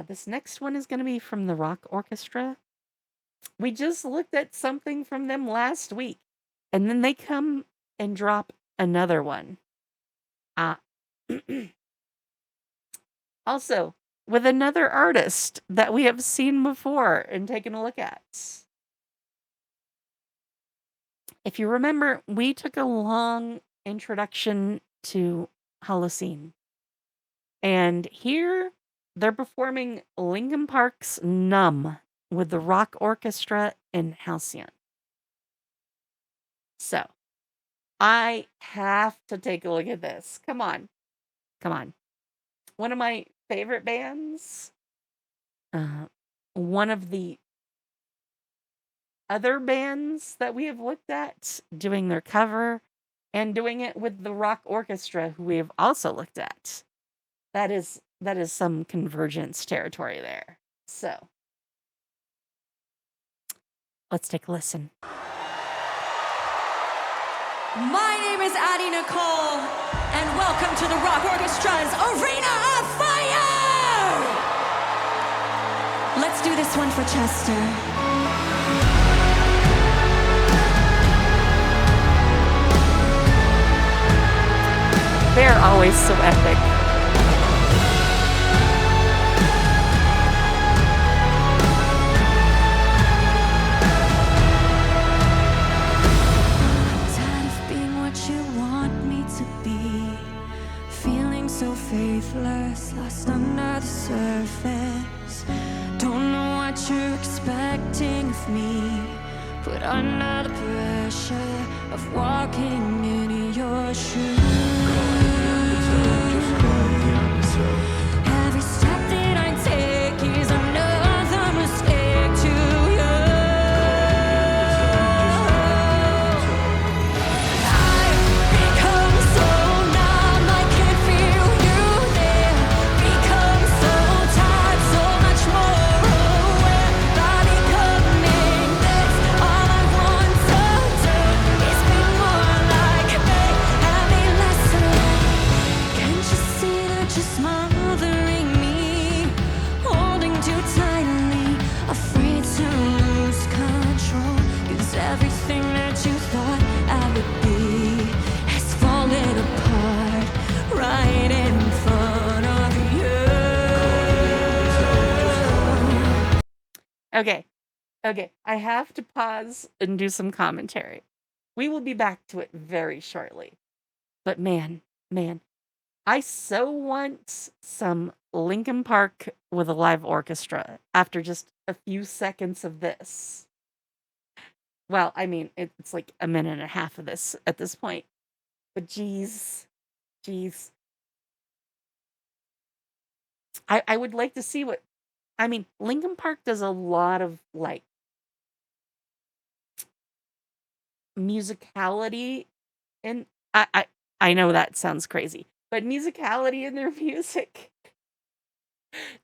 This next one is going to be from the Rock Orchestra. We just looked at something from them last week, and then they come and drop another one. Also, with another artist that we have seen before and taken a look at. If you remember, we took a long introduction to Halocene. And here they're performing Linkin Park's Numb with the Rock Orchestra in Halcyon. So, I have to take a look at this. Come on. One of my favorite bands. One of the other bands that we have looked at doing their cover and doing it with the Rock Orchestra, who we have also looked at. That is some convergence territory there. So, let's take a listen. My name is Addie Nicole, and welcome to the Rock Orchestra's Arena of Fire! Let's do this one for Chester. They're always so epic. Faithless, lost under the surface. Don't know what you're expecting of me. Put under the pressure of walking in your shoes. Every step that I take is another mistake to you. I've become so numb, I can't feel you there. Become so tired, so much more aware. Body coming, that's all I want to do. It's been more like me, have me lesser. Can't you see that you're smothering me? Holding too tightly, afraid to lose control. 'Cause everything that you thought I would be has fallen apart right in front of you. Okay. I have to pause and do some commentary. We will be back to it very shortly. But man, I so want some Linkin Park with a live orchestra after just a few seconds of this. Well, I mean, it's like a minute and a half of this at this point. But geez. I would like to see what... I mean, Linkin Park does a lot of, like, musicality, and I know that sounds crazy, but musicality in their music.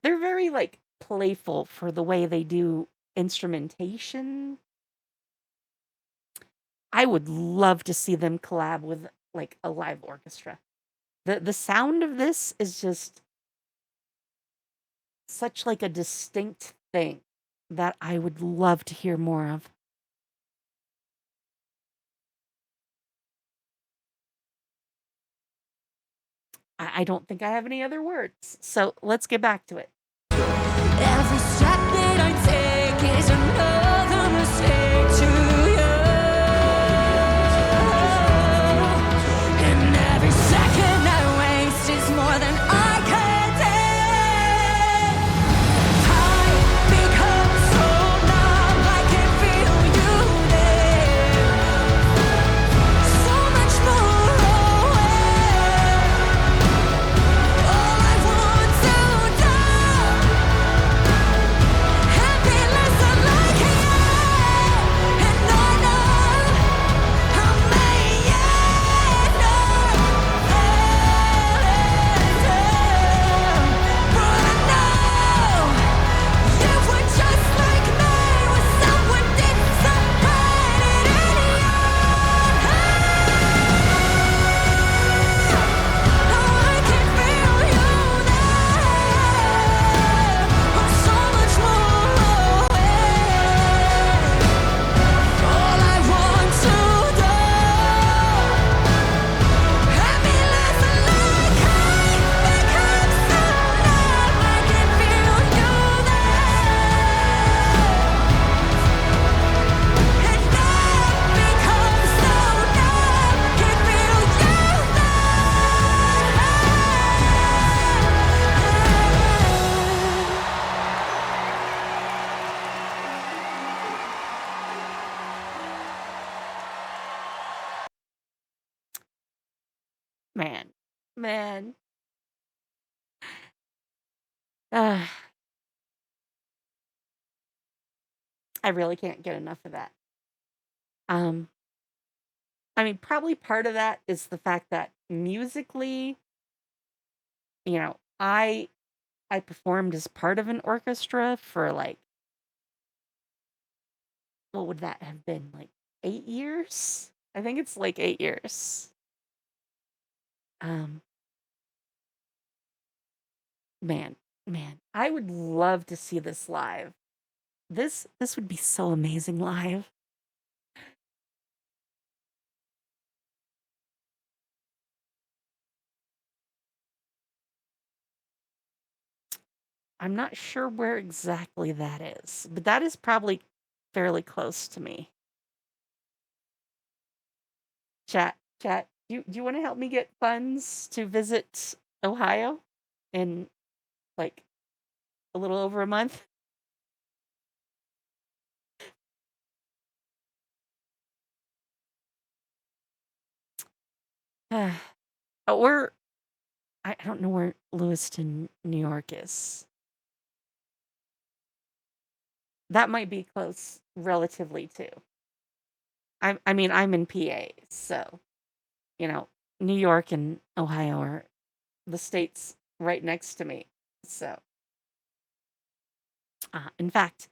They're very, like, playful for the way they do instrumentation. I would love to see them collab with, like, a live orchestra. The sound of this is just such, like, a distinct thing that I would love to hear more of. I don't think I have any other words, so let's get back to it. Every step that I take is another mistake to you. And every second I waste is more than I can take. I become so numb, I can feel you there. So much more aware. All I want to do, have been Man, man. Uh, I really can't get enough of that. Um, I mean, probably part of that is the fact that musically, you know, I performed as part of an orchestra for like what would that have been? Like 8 years? I think it's like 8 years. Um, man, man, I would love to see this live. This would be so amazing live. I'm not sure where exactly that is, but that is probably fairly close to me. Chat. Do you want to help me get funds to visit Ohio in like a little over a month? Or I don't know where Lewiston, New York is. That might be close relatively too. I mean, I'm in PA, so you know, New York and Ohio are the states right next to me. So, in fact,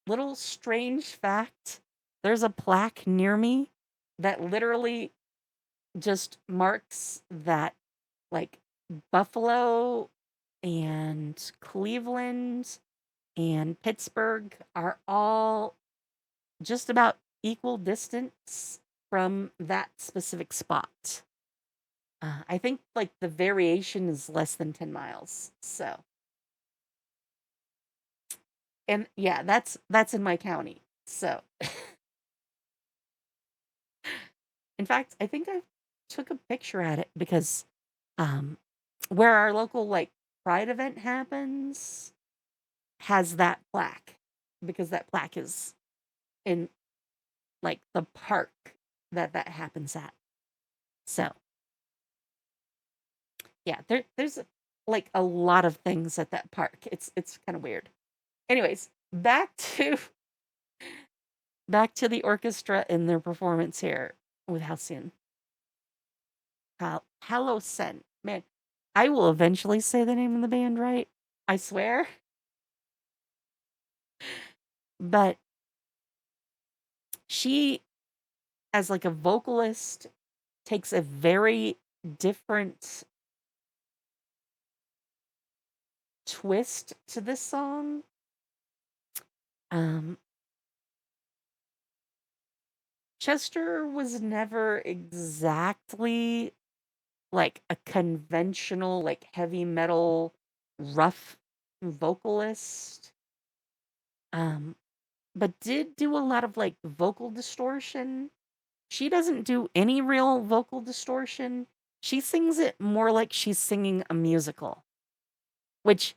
little strange fact: there's a plaque near me that literally just marks that like Buffalo and Cleveland and Pittsburgh are all just about equal distance from that specific spot. I think like the variation is less than 10 miles. So, and yeah, that's in my county. So, in fact, I think I took a picture at it because um where our local like pride event happens has that plaque because that plaque is in like the park that happens at. So, yeah, there's like a lot of things at that park. It's kind of weird. Anyways, back to the orchestra and their performance here with Halcyon. Halocene. Man, I will eventually say the name of the band right. I swear. But she, as like a vocalist, takes a very different twist to this song. Um, Chester was never exactly like a conventional, like heavy metal, rough vocalist. Um, but did do a lot of like vocal distortion. She doesn't do any real vocal distortion. She sings it more like she's singing a musical, which,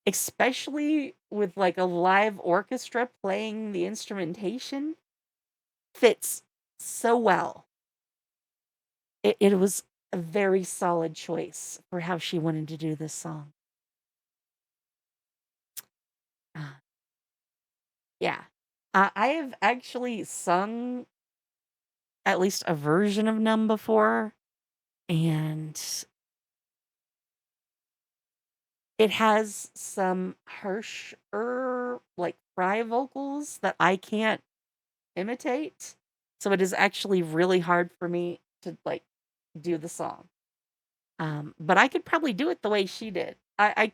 especially with like a live orchestra playing the instrumentation, fits so well. It was a very solid choice for how she wanted to do this song. Uh, yeah. I have actually sung at least a version of Numb before, and it has some harsher, like fry vocals that I can't imitate. So it is actually really hard for me to like do the song. But I could probably do it the way she did. I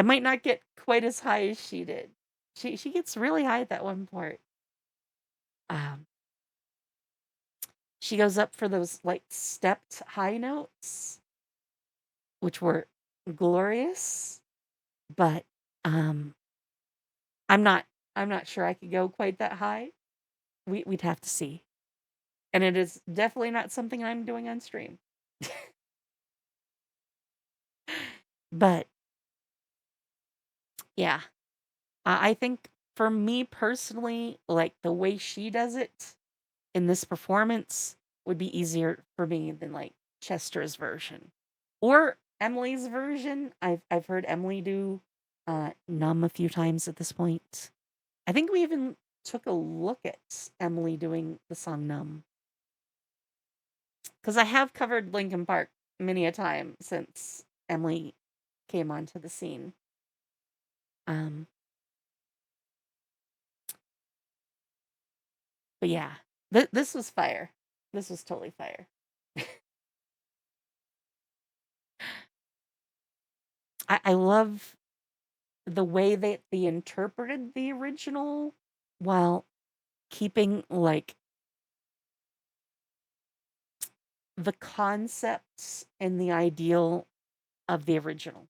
might not get quite as high as she did. She gets really high at that one part. Um, she goes up for those like stepped high notes, which were glorious. But um, I'm not I'm not sure I could go quite that high. We'd have to see. And it is definitely not something I'm doing on stream. But yeah, I think for me personally, like the way she does it in this performance would be easier for me than like Chester's version or Emily's version. I've heard Emily do Numb a few times at this point. I think we even took a look at Emily doing the song Numb because I have covered Linkin Park many a time since Emily came onto the scene. Um, but yeah, this was fire. This was totally fire. I love the way that they interpreted the original while keeping like the concepts and the ideal of the original.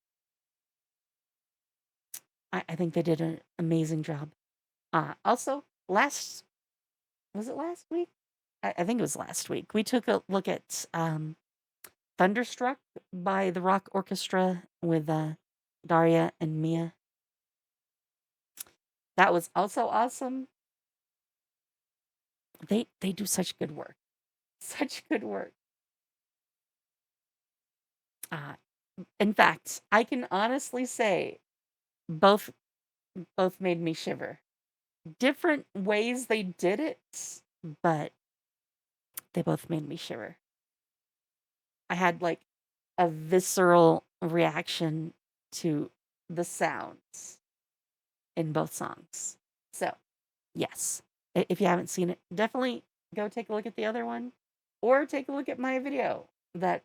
I think they did an amazing job. Also, was it last week? I think it was last week. We took a look at Thunderstruck by the Rock Orchestra with Daria and Mia. That was also awesome. They do such good work. Such good work. Uh, in fact, I can honestly say both both made me shiver. Different ways they did it, but they both made me shiver. I had like a visceral reaction to the sounds in both songs. So, yes, if you haven't seen it, definitely go take a look at the other one or take a look at my video that,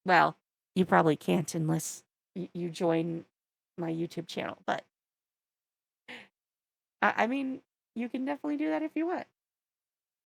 well, you probably can't unless you join my YouTube channel. But I mean, you can definitely do that if you want.